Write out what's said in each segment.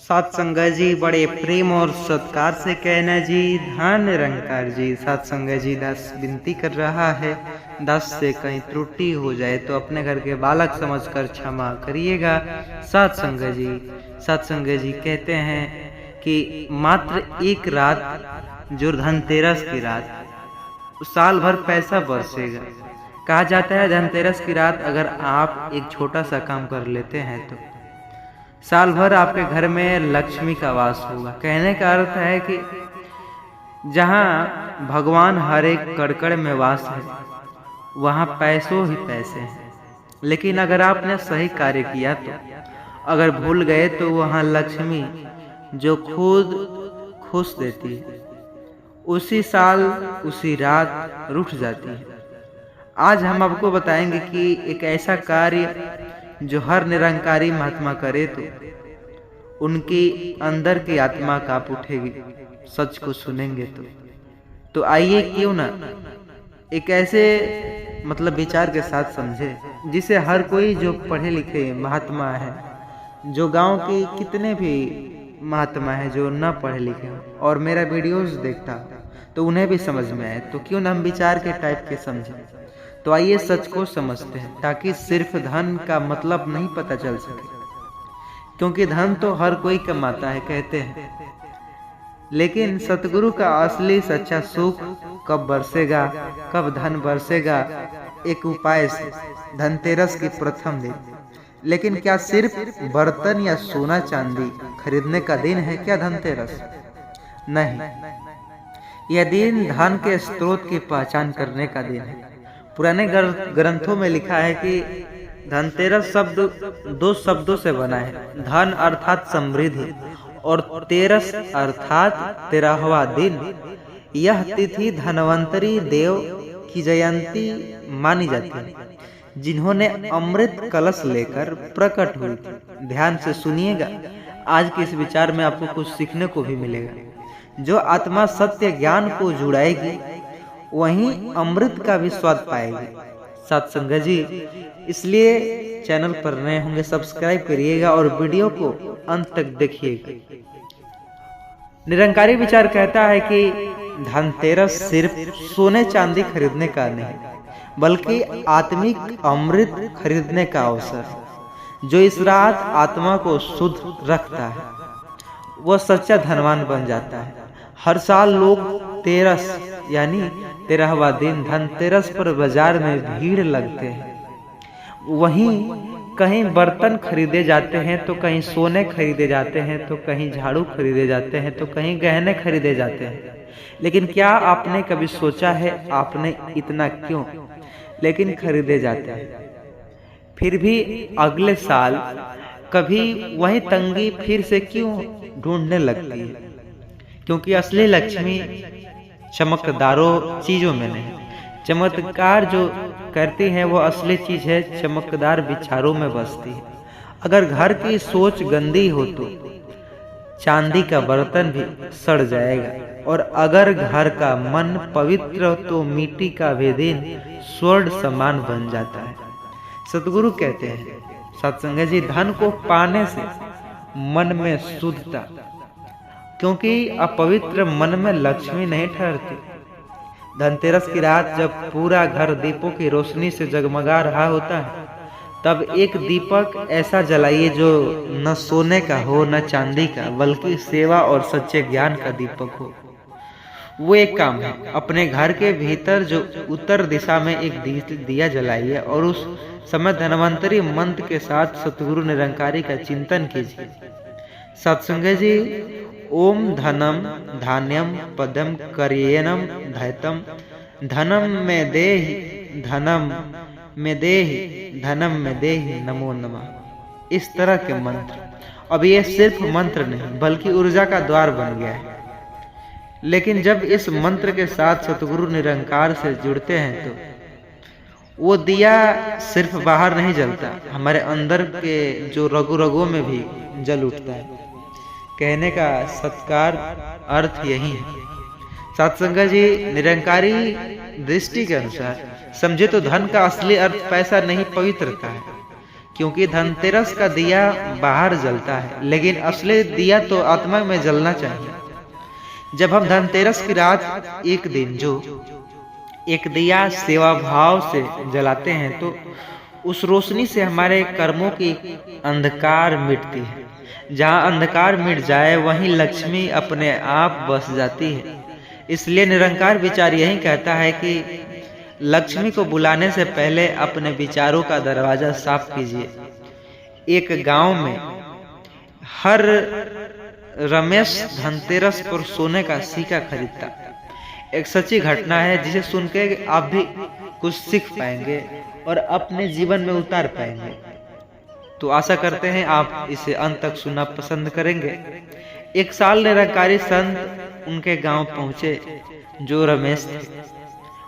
सत्संग जी बड़े प्रेम और सत्कार से कहना जी धन निरंकार जी। सत्संग जी दास विनती कर रहा है, दास से कहीं त्रुटि हो जाए तो अपने घर के बालक समझकर क्षमा करिएगा। सत्संग जी कहते हैं कि मात्र एक रात जो धनतेरस की रात साल भर पैसा बरसेगा। कहा जाता है धनतेरस की रात अगर आप एक छोटा सा काम कर लेते हैं तो साल भर आपके घर में लक्ष्मी का वास होगा। कहने का अर्थ है कि जहाँ भगवान हर एक कड़कड़ में वास है वहाँ पैसों ही पैसे हैं। लेकिन अगर आपने सही कार्य किया तो अगर भूल गए तो वहाँ लक्ष्मी जो खुद खुश देती है उसी साल उसी रात रूठ जाती है। आज हम आपको बताएंगे कि एक ऐसा कार्य जो हर निरंकारी महात्मा करे तो उनकी अंदर की आत्मा कांप उठेगी। सच को सुनेंगे तो आइए क्यों ना एक ऐसे विचार के साथ समझे जिसे हर कोई जो पढ़े लिखे महात्मा है, जो गांव के कितने भी महात्मा है जो न पढ़े लिखे हो और मेरा वीडियोस देखता तो उन्हें भी समझ में आए, तो क्यों ना हम विचार के टाइप के समझें। तो आइए सच को समझते हैं ताकि सिर्फ धन का मतलब नहीं पता चल सके, क्योंकि धन तो हर कोई कमाता है कहते हैं, लेकिन सतगुरु का असली सच्चा सुख कब बरसेगा, कब धन बरसेगा, एक उपाय से धनतेरस की प्रथम दिन। लेकिन क्या सिर्फ बर्तन या सोना चांदी खरीदने का दिन है क्या धनतेरस? नहीं, यह दिन धन के स्रोत की पहचान करने का दिन है। पुराने ग्रंथों में लिखा है कि धनतेरस शब्द दो शब्दों से बना है, धन अर्थात समृद्धि और तेरस अर्थात 13वां दिन। यह तिथि धनवंतरी देव की जयंती मानी जाती है, जिन्होंने अमृत कलश लेकर प्रकट हुई थी। ध्यान से सुनिएगा, आज के इस विचार में आपको कुछ सीखने को भी मिलेगा। जो आत्मा सत्य ज्ञान को जुड़ाएगी वहीं अमृत का भी स्वाद पाएगी। सत्संग जी, इसलिए चैनल पर नए होंगे सब्सक्राइब करिएगा और वीडियो को अंत तक देखिएगा। निरंकारी विचार कहता है कि धनतेरस सिर्फ सोने चांदी खरीदने का नहीं बल्कि आत्मिक अमृत खरीदने का अवसर। जो इस रात आत्मा को शुद्ध रखता है वह सच्चा धनवान बन जाता है। हर साल लोग तेरस यानी 13वां दिन धनतेरस पर बाजार में भीड़ लगते हैं। वहीं कहीं बर्तन खरीदे जाते हैं तो कहीं सोने खरीदे जाते हैं तो कहीं झाड़ू खरीदे जाते हैं तो कहीं गहने खरीदे जाते हैं। लेकिन क्या आपने कभी सोचा है आपने इतना क्यों लेकिन खरीदे जाते हैं? फिर भी अगले साल कभी वही तंगी फिर से क्यों ढूंढने लगती है? क्योंकि असली लक्ष्मी चमकदारों चीजों में नहीं, चमत्कार जो करती है वो असली चीज है, चमकदार विचारों में बसती है। अगर घर की सोच गंदी हो तो चांदी का बर्तन भी सड़ जाएगा, और अगर घर का मन पवित्र हो तो मिट्टी का भी दिन स्वर्ण समान बन जाता है। सतगुरु कहते हैं सत्संग जी, धन को पाने से मन में शुद्धता, क्योंकि अपवित्र मन में लक्ष्मी नहीं ठहरती। धनतेरस की रात जब पूरा घर दीपों की रोशनी से जगमगा रहा होता है तब एक दीपक ऐसा जलाइए जो न सोने का हो न चांदी का बल्कि सेवा और सच्चे ज्ञान का दीपक हो। वो एक काम है, अपने घर के भीतर जो उत्तर दिशा में एक दिया जलाइए और उस समय धनवंतरी मंत्र के साथ सतगुरु निरंकारी का चिंतन कीजिए। सत्संग जी, ओम धनम धान्यम पदम करियनम धैतम धनम में देहि धनम में देहि धनम में देहि नमो नमः। इस तरह के मंत्र, अब ये सिर्फ मंत्र नहीं बल्कि ऊर्जा का द्वार बन गया है। लेकिन जब इस मंत्र के साथ सतगुरु निरंकार से जुड़ते हैं तो वो दिया सिर्फ बाहर नहीं जलता, हमारे अंदर के जो रगों रगों में भी जल उठता है। कहने का सत्कार अर्थ यही है। सत्संग जी, निरंकारी दृष्टि के अनुसार समझे तो धन का असली अर्थ पैसा नहीं पवित्रता है, क्योंकि धनतेरस का दिया बाहर जलता है, लेकिन असली दिया तो आत्मा में जलना चाहिए। जब हम धनतेरस की रात एक दिया सेवा भाव से जलाते हैं तो उस रोशनी से हमारे कर्मों की अंधकार मिटती है। जहाँ अंधकार मिट जाए वहीं लक्ष्मी अपने आप बस जाती है। इसलिए निरंकार विचार यही कहता है कि लक्ष्मी को बुलाने से पहले अपने विचारों का दरवाजा साफ कीजिए। एक गांव में हर रमेश धनतेरस पर सोने का सिक्का खरीदता। एक सच्ची घटना है जिसे सुन के आप भी कुछ सीख पाएंगे और अपने जीवन में उतार पाएंगे। तो आशा करते हैं आप इसे अंत तक सुनना पसंद करेंगे। एक साल निरंकारी संत उनके गांव पहुंचे जो रमेश थे।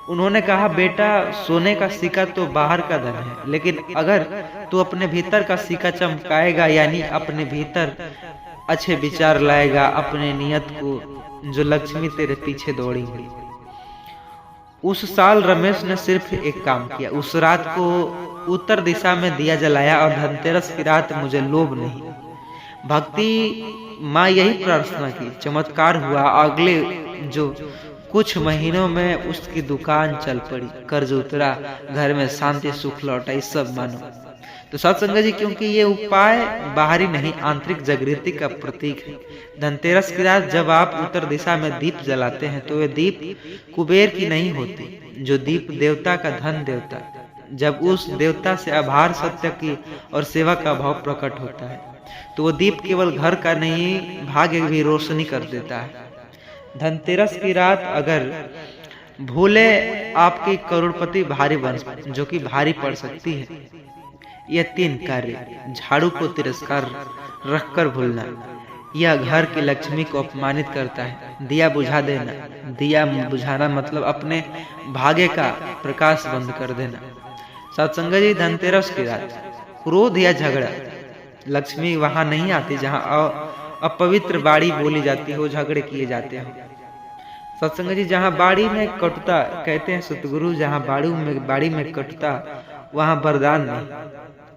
उन्होंने कहा, बेटा, सोने का सिक्का तो बाहर का धन है, लेकिन अगर तू अपने भीतर का सिक्का चमकाएगा, यानी अपने भीतर अच्छे विचार लाएगा, अपने नियत को, जो लक्ष्मी तेरे पीछे दौड़ेंगी। उस साल रमेश ने सिर्फ एक काम किया। उस रात को उत्तर दिशा में दिया जलाया और धनतेरस की रात मुझे लोभ नहीं, भक्ति माँ यही प्रार्थना की। चमत्कार हुआ। अगले जो कुछ महीनों में उसकी दुकान चल पड़ी, कर्ज उतरा, घर में शांति सुख लौटा। इस सब मानो तो सत्संग जी, क्योंकि ये उपाय बाहरी नहीं आंतरिक जागृति का प्रतीक है। धनतेरस की रात जब आप उत्तर दिशा में दीप जलाते हैं तो वे दीप कुबेर की नहीं होती, जो दीप देवता का धन देवता। जब उस देवता से आभार, सत्य की और सेवा का भाव प्रकट होता है तो वो दीप केवल घर का नहीं, भाग्य की भी रोशनी कर देता है। धनतेरस की रात अगर भूले आपकी करोड़पति भारी बन, जो कि भारी पड़ सकती है। यह 3 कार्य: झाड़ू को तिरस्कार रखकर भूलना, यह घर की लक्ष्मी को अपमानित करता है। दिया बुझा देना, दिया बुझाना मतलब अपने भाग्य का प्रकाश बंद कर देना। सत्संग जी, धनतेरस की रात क्रोध या झगड़ा, लक्ष्मी वहां नहीं आती जहां अपवित्र बाड़ी बोली जाती हो, झगड़े किए जाते हो। सत्संग जी, जहां बाड़ी में कटुता, कहते हैं सतगुरु, जहां बाड़ी में कटुता वहां वरदान नहीं।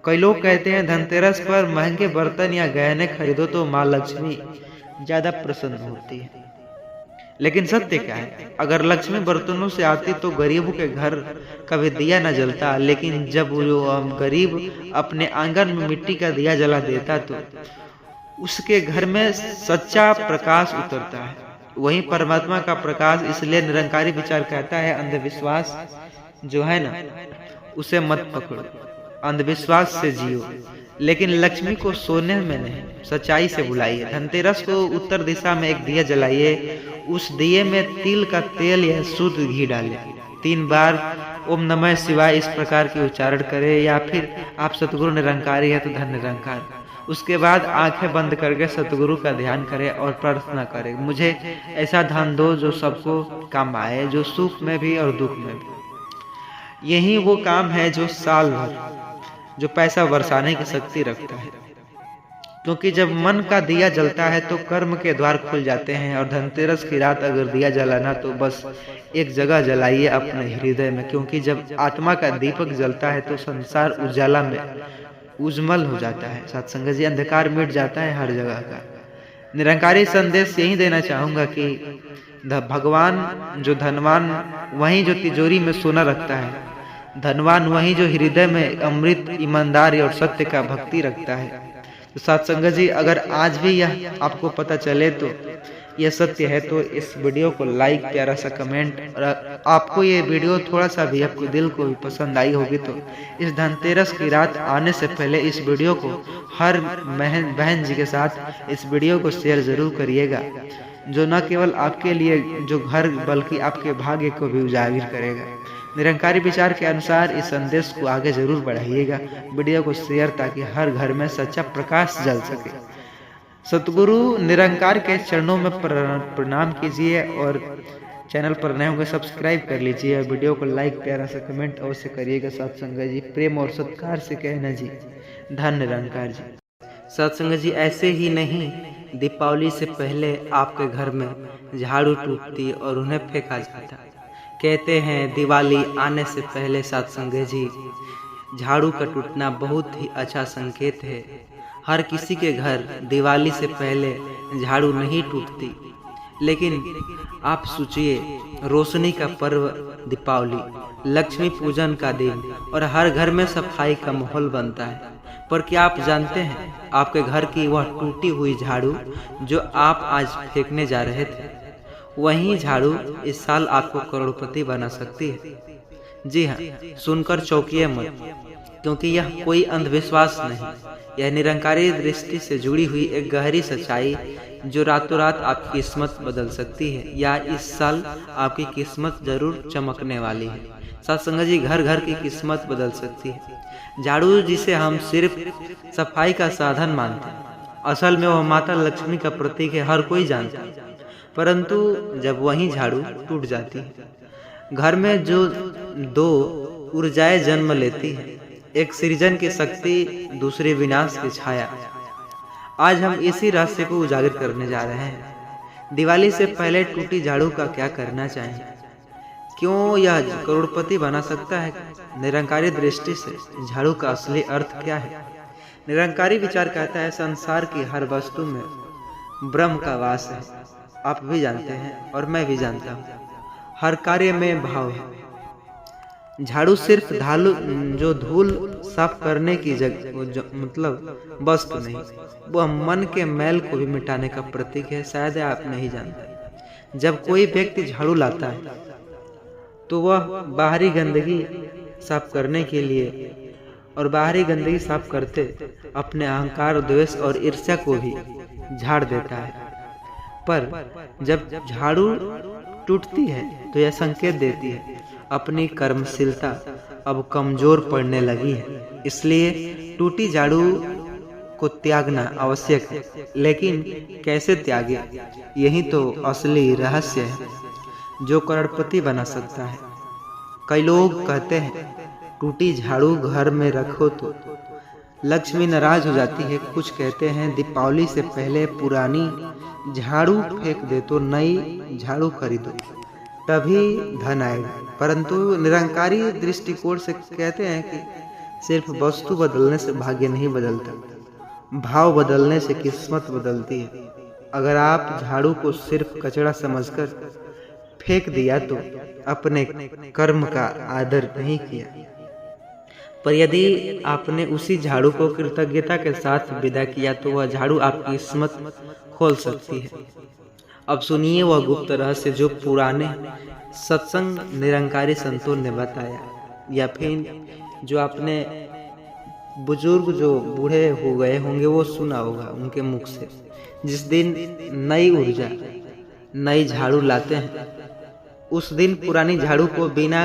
कई लोग कहते हैं धनतेरस पर महंगे बर्तन या गहने खरीदो तो माँ लक्ष्मी ज्यादा प्रसन्न होती है। लेकिन सत्य क्या है? अगर लक्ष्मी बर्तनों से आती तो गरीबों के घर कभी दिया न जलता, लेकिन जब वो गरीब अपने आंगन में मिट्टी का दिया जला देता तो उसके घर में सच्चा प्रकाश उतरता है, वही परमात्मा का प्रकाश। इसलिए निरंकारी विचार कहता है, अंधविश्वास जो है ना उसे मत पकड़ो, अंधविश्वास से जियो, लेकिन लक्ष्मी को सोने में नहीं, सच्चाई से बुलाइए। धनतेरस को उत्तर दिशा में एक दिया जलाइए, उस दिए में तिल का तेल या शुद्ध घी डालें। 3 बार ओम नमः शिवाय इस प्रकार के उच्चारण करें, या फिर आप सतगुरु निरंकारी है तो धन निरंकार। उसके बाद आंखें बंद करके सतगुरु का ध्यान करें और प्रार्थना करें, मुझे ऐसा धन दो जो सबको काम आए, जो सुख में भी और दुख में भी। यही वो काम है जो साल भर जो पैसा बरसाने की शक्ति रखता है, क्योंकि जब मन का दिया जलता है तो कर्म के द्वार खुल जाते हैं। और धनतेरस की रात अगर दिया जलाना तो बस एक जगह जलाइए, अपने हृदय में, क्योंकि जब आत्मा का दीपक जलता है तो संसार उजाला में उज्जवल हो जाता है। सत्संग जी, अंधकार मिट जाता है हर जगह का। निरंकारी संदेश यही देना चाहूंगा कि भगवान जो धनवान वही जो तिजोरी में सोना रखता है, धनवान वही जो हृदय में अमृत, ईमानदारी और सत्य का भक्ति रखता है। तो सत्संग जी, अगर आज भी यह आपको पता चले तो यह सत्य है, तो इस वीडियो को लाइक, प्यारा सा कमेंट, और आपको ये वीडियो थोड़ा सा भी आपको दिल को भी पसंद आई होगी तो इस धनतेरस की रात आने से पहले इस वीडियो को हर बहन जी के साथ इस वीडियो को शेयर जरूर करिएगा, जो न केवल आपके लिए जो घर बल्कि आपके भाग्य को भी उजागर करेगा। निरंकारी विचार के अनुसार इस संदेश को आगे जरूर बढ़ाइएगा, वीडियो को शेयर, ताकि हर घर में सच्चा प्रकाश जल सके। सतगुरु निरंकार के चरणों में प्रणाम कीजिए, और चैनल पर नए होंगे सब्सक्राइब कर लीजिए, वीडियो को लाइक, प्यारा सा कमेंट अवश्य करिएगा। सत्संग जी, प्रेम और सत्कार से कहना जी, धन निरंकार जी। सत्संग जी, ऐसे ही नहीं, दीपावली से पहले आपके घर में झाड़ू टूटती और उन्हें फेंका जाता। कहते हैं दिवाली आने से पहले सत्संग जी झाड़ू का टूटना बहुत ही अच्छा संकेत है। हर किसी के घर दिवाली से पहले झाड़ू नहीं टूटती, लेकिन आप सोचिए, रोशनी का पर्व दीपावली, लक्ष्मी पूजन का दिन और हर घर में सफाई का माहौल बनता है। पर क्या आप जानते हैं, आपके घर की वह टूटी हुई झाड़ू जो आप आज फेंकने जा रहे थे, वही झाड़ू इस साल आपको करोड़पति बना सकती है। जी हाँ, सुनकर चौंकिए मत, क्योंकि यह कोई अंधविश्वास नहीं, यह निरंकारी दृष्टि से जुड़ी हुई एक गहरी सच्चाई जो रातों रात आपकी किस्मत बदल सकती है, या इस साल आपकी किस्मत जरूर चमकने वाली है। सत्संग जी, घर घर की किस्मत बदल सकती है। झाड़ू जिसे हम सिर्फ सफाई का साधन मानते हैं, असल में वह माता लक्ष्मी का प्रतीक है, हर कोई जानता है। परंतु जब वही झाड़ू टूट जाती है, घर में जो दो ऊर्जाएं जन्म लेती है, एक सृजन की शक्ति, दूसरी विनाश की छाया, आज हम इसी रहस्य को उजागर करने जा रहे हैं। दिवाली से पहले टूटी झाड़ू का क्या करना चाहिए, क्यों यह करोड़पति बना सकता है? निरंकारी दृष्टि से झाड़ू का असली अर्थ क्या है? निरंकारी विचार कहता है, संसार की हर वस्तु में ब्रह्म का वास है। आप भी जानते हैं और मैं भी जानता हूँ, हर कार्य में भाव है। झाड़ू सिर्फ जो धूल साफ करने की मतलब वस्तु नहीं, वह मन के मैल को भी मिटाने का प्रतीक है। शायद आप नहीं जानते, जब कोई व्यक्ति झाड़ू लाता है तो वह बाहरी गंदगी साफ करने के लिए, और बाहरी गंदगी साफ करते अपने अहंकार, द्वेष और ईर्ष्या को भी झाड़ देता है। पर जब झाड़ू टूटती है तो यह संकेत देती है अपनी कर्मशीलता अब कमजोर पड़ने लगी है। इसलिए टूटी झाड़ू को त्यागना आवश्यक है, लेकिन कैसे त्यागे, यही तो असली रहस्य है जो करोड़पति बना सकता है। कई लोग कहते हैं टूटी झाड़ू घर में रखो तो लक्ष्मी नाराज हो जाती है। कुछ कहते हैं दीपावली से पहले पुरानी झाड़ू फेंक दे तो नई झाड़ू खरीदो, तभी धन आएगा। परंतु निरंकारी दृष्टिकोण से कहते हैं कि सिर्फ वस्तु बदलने से भाग्य नहीं बदलता, भाव बदलने से किस्मत बदलती है। अगर आप झाड़ू को सिर्फ कचरा समझकर फेंक दिया तो अपने कर्म का आदर नहीं किया, पर यदि आपने उसी झाड़ू को कृतज्ञता के साथ विदा किया तो वह झाड़ू आपकी किस्मत खोल सकती है। अब सुनिए वह गुप्त रहस्य जो पुराने सत्संग निरंकारी संतों ने बताया, या फिर जो आपने बुजुर्ग जो बूढ़े हो गए होंगे वो सुना होगा उनके मुख से। जिस दिन नई ऊर्जा नई झाड़ू लाते हैं, उस दिन पुरानी झाड़ू को बिना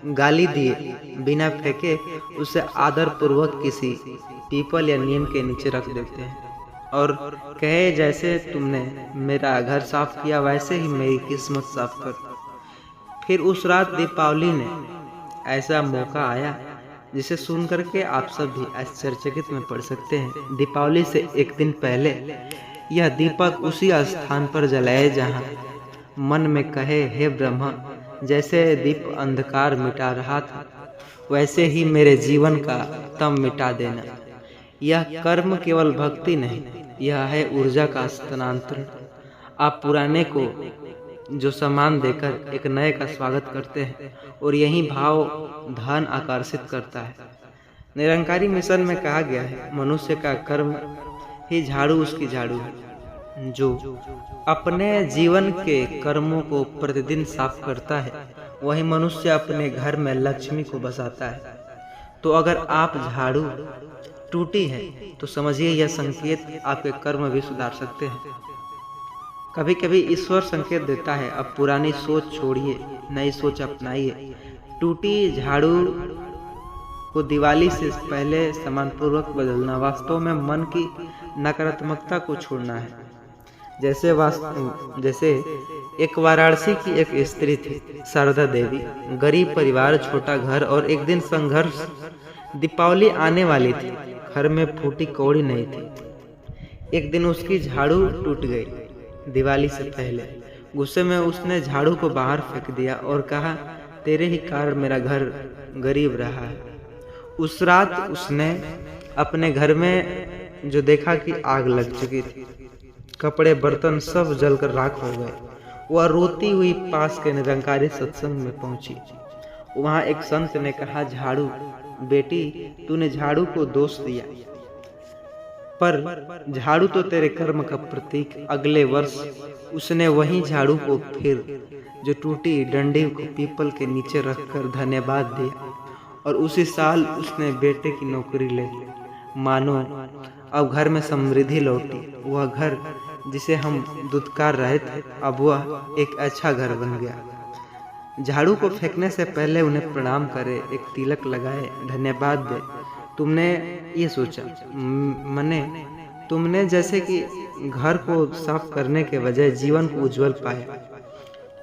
गाली दिए, बिना फेंके, उसे आदर पूर्वक किसी पीपल या नीम के नीचे रख देते हैं और कहे, जैसे तुमने मेरा घर साफ किया वैसे ही मेरी किस्मत साफ कर। फिर उस रात दीपावली ने ऐसा मौका आया जिसे सुन करके आप सब भी आश्चर्यचकित में पड़ सकते हैं। दीपावली से एक दिन पहले यह दीपक उसी स्थान पर जलाए जहां मन में कहे, हे ब्रह्मा, जैसे दीप अंधकार मिटा रहा था वैसे ही मेरे जीवन का तम मिटा देना। यह कर्म केवल भक्ति नहीं, यह है ऊर्जा का स्थानांतरण। आप पुराने को जो सम्मान देकर एक नए का स्वागत करते हैं, और यही भाव धन आकर्षित करता है। निरंकारी मिशन में कहा गया है, मनुष्य का कर्म ही झाड़ू उसकी झाड़ू है। जो अपने जीवन के कर्मों को प्रतिदिन साफ करता है, वही मनुष्य अपने घर में लक्ष्मी को बसाता है। तो अगर आप झाड़ू टूटी है तो समझिए यह संकेत आपके कर्म भी सुधार सकते हैं। कभी कभी ईश्वर संकेत देता है, अब पुरानी सोच छोड़िए, नई सोच अपनाइए। टूटी झाड़ू को दिवाली से पहले सम्मानपूर्वक बदलना वास्तव में मन की नकारात्मकता को छोड़ना है। जैसे एक वाराणसी की एक स्त्री थी, शारदा देवी, गरीब परिवार, छोटा घर और एक दिन संघर्ष। दीपावली आने वाली थी, घर में फूटी कौड़ी नहीं थी। एक दिन उसकी झाड़ू टूट गई दिवाली से पहले। गुस्से में उसने झाड़ू को बाहर फेंक दिया और कहा, तेरे ही कारण मेरा घर गरीब रहा है। उस रात उसने अपने घर में जो देखा कि आग लग चुकी थी, कपड़े बर्तन सब जलकर राख हो गए। वह रोती हुई पास के निरंकारी सत्संग में पहुंची। वहां एक संत ने कहा, झाड़ू बेटी, तूने झाड़ू को दोष दिया, पर झाड़ू तो तेरे कर्म का प्रतीक। अगले वर्ष उसने वही झाड़ू को फिर जो टूटी डंडी को पीपल के नीचे रखकर धन्यवाद दिया, और उसी साल उसने बेटे की नौकरी ले ली। मानो अब घर में समृद्धि लौटी। वह घर जिसे हम दुत्कार रहे थे, अब वह एक अच्छा घर बन गया। झाड़ू को फेंकने से पहले उन्हें प्रणाम करे, एक तिलक लगाए, धन्यवाद दे। तुमने ये सोचा मने, तुमने जैसे कि घर को साफ करने के बजाय जीवन को उज्जवल पाया।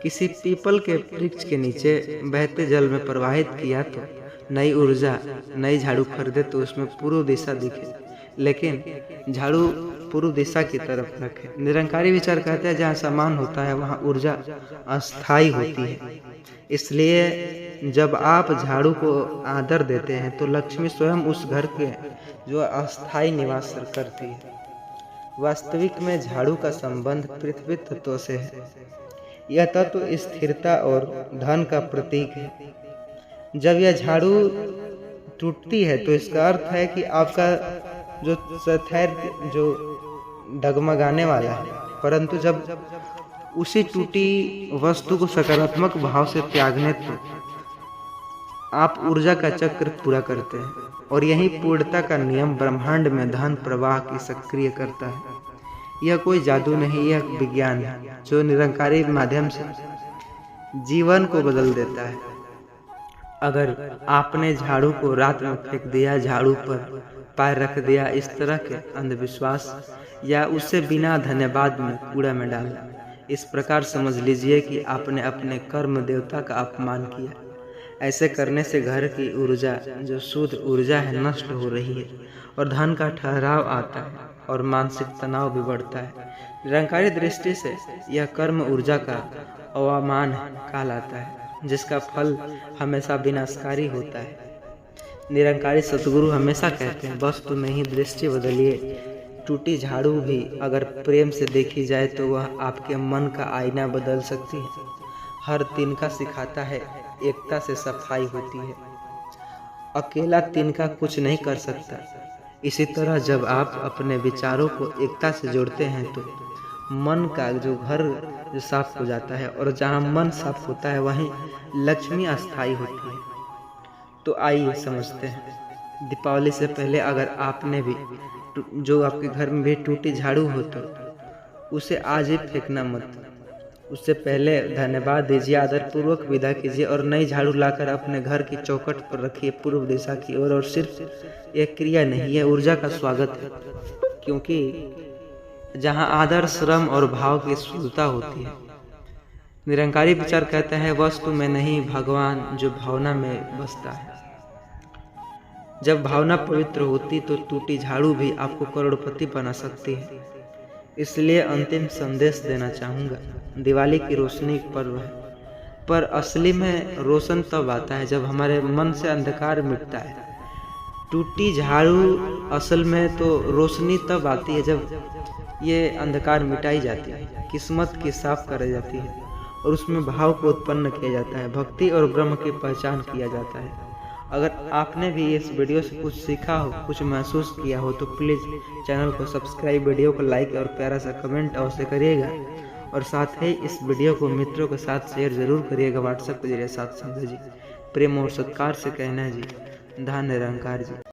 किसी पीपल के वृक्ष के नीचे बहते जल में प्रवाहित किया तो नई ऊर्जा। नई झाड़ू खरीदे तो उसमें पूर्व दिशा दिखे, लेकिन झाड़ू पूर्व दिशा की तरफ रखे। निरंकारी विचार कहते हैं, जहाँ समान होता है वहाँ ऊर्जा अस्थायी होती है। इसलिए जब आप झाड़ू को आदर देते हैं तो लक्ष्मी स्वयं उस घर के जो अस्थायी निवास करती है। वास्तविक में झाड़ू का संबंध पृथ्वी तत्व से है। यह तत्व स्थिरता और धन का प्रतीक है। जब यह झाड़ू टूटती है तो इसका अर्थ है कि आपका जो स्थैर्य जो डगमगाने वाला है, परंतु जब उसी टूटी वस्तु को सकारात्मक भाव से त्यागने तो आप ऊर्जा का चक्र पूरा करते हैं, और यही पूर्णता का नियम ब्रह्मांड में धन प्रवाह की सक्रिय करता है। यह कोई जादू नहीं, यह विज्ञान है जो निरंकारी माध्यम से जीवन को बदल देता है। अगर आपने झाड़ू को रात में फेंक दिया, झाड़ू पर पैर रख दिया, इस तरह के अंधविश्वास, या उससे बिना धन्यवाद में कूड़ा में डाला, इस प्रकार समझ लीजिए कि आपने अपने कर्म देवता का अपमान किया। ऐसे करने से घर की ऊर्जा जो शुद्ध ऊर्जा है नष्ट हो रही है, और धन का ठहराव आता है, और मानसिक तनाव भी बढ़ता है। निरंकारी दृष्टि से यह कर्म ऊर्जा का अवमान कहलाता है, जिसका फल हमेशा विनाशकारी होता है। निरंकारी सतगुरु हमेशा कहते हैं, वस्तु में ही दृष्टि बदलिए। टूटी झाड़ू भी अगर प्रेम से देखी जाए तो वह आपके मन का आईना बदल सकती है। हर तिनका सिखाता है, एकता से सफाई होती है। अकेला तिनका कुछ नहीं कर सकता। इसी तरह जब आप अपने विचारों को एकता से जोड़ते हैं तो मन का जो घर जो साफ हो जाता है, और जहाँ मन साफ होता है वहीं लक्ष्मी अस्थायी होती है। तो आइए समझते हैं। दीपावली से पहले अगर आपने भी जो आपके घर में भी टूटी झाड़ू हो तो उसे आज ही फेंकना मत। उससे पहले धन्यवाद दीजिए, आदरपूर्वक विदा कीजिए, और नई झाड़ू लाकर अपने घर की चौखट पर रखिए पूर्व दिशा की ओर। और सिर्फ एक क्रिया नहीं है, ऊर्जा का स्वागत है, क्योंकि जहाँ आदर, श्रम और भाव की स्थूलता होती है। निरंकारी विचार कहता है, वस्तु में नहीं भगवान जो भावना में बसता है। जब भावना पवित्र होती तो टूटी झाड़ू भी आपको करोड़पति बना सकती है। इसलिए अंतिम संदेश देना चाहूँगा, दिवाली की रोशनी पर्व है, पर असली में रोशन तब आता है जब हमारे मन से अंधकार मिटता है। टूटी झाड़ू असल में तो रोशनी तब आती है जब ये अंधकार मिटाई जाती है, किस्मत की साफ कराई जाती है, और उसमें भाव को उत्पन्न किया जाता है, भक्ति और ब्रह्म की पहचान किया जाता है। अगर आपने भी इस वीडियो से कुछ सीखा हो, कुछ महसूस किया हो, तो प्लीज़ चैनल को सब्सक्राइब, वीडियो को लाइक और प्यारा सा कमेंट अवश्य करिएगा, और साथ ही इस वीडियो को मित्रों के साथ शेयर जरूर करिएगा व्हाट्सएप के जरिए। साथ समझे जी, प्रेम और सत्कार से कहना जी, धन निरंकार जी।